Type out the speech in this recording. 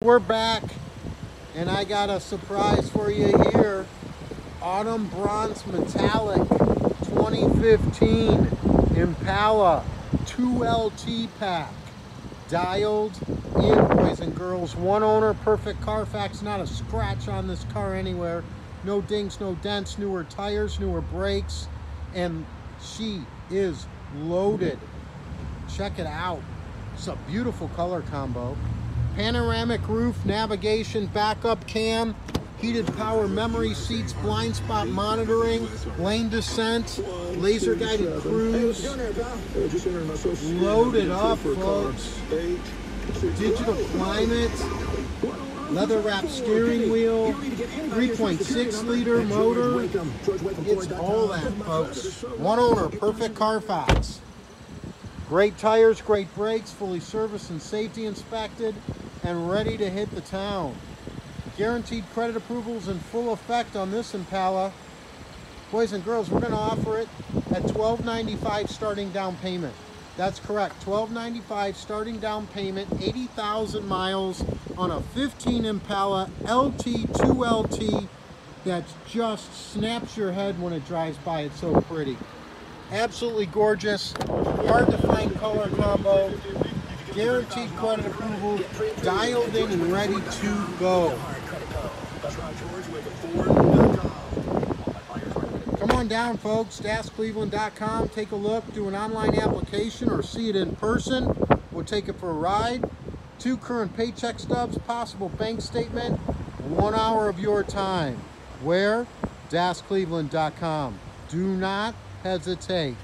We're back, and I got a surprise for you here. Autumn Bronze Metallic 2015 Impala 2LT pack. Dialed in, boys and girls. One owner, perfect Carfax, not a scratch on this car anywhere. No dings, no dents, newer tires, newer brakes, and she is loaded. Check it out. It's a beautiful color combo. Panoramic roof, navigation, backup cam, heated power memory seats, blind spot monitoring, lane descent, laser guided cruise. Loaded up, folks. Digital climate, leather wrapped steering wheel, 3.6 liter motor. It's all that, folks. One owner, perfect Carfax. Great tires, great brakes, fully serviced and safety inspected, and ready to hit the town. Guaranteed credit approvals in full effect on this Impala. Boys and girls, we're going to offer it at $12.95 starting down payment. That's correct, $12.95 starting down payment, 80,000 miles on a 15 Impala LT 2LT that just snaps your head when it drives by. It's so pretty. Absolutely gorgeous, hard to find color combo, guaranteed credit approval, dialed in and ready to go. Come on down, folks, DasCleveland.com, take a look, do an online application or see it in person. We'll take it for a ride. 2 current paycheck stubs, possible bank statement, 1 hour of your time. Where? DasCleveland.com. Do not hesitate.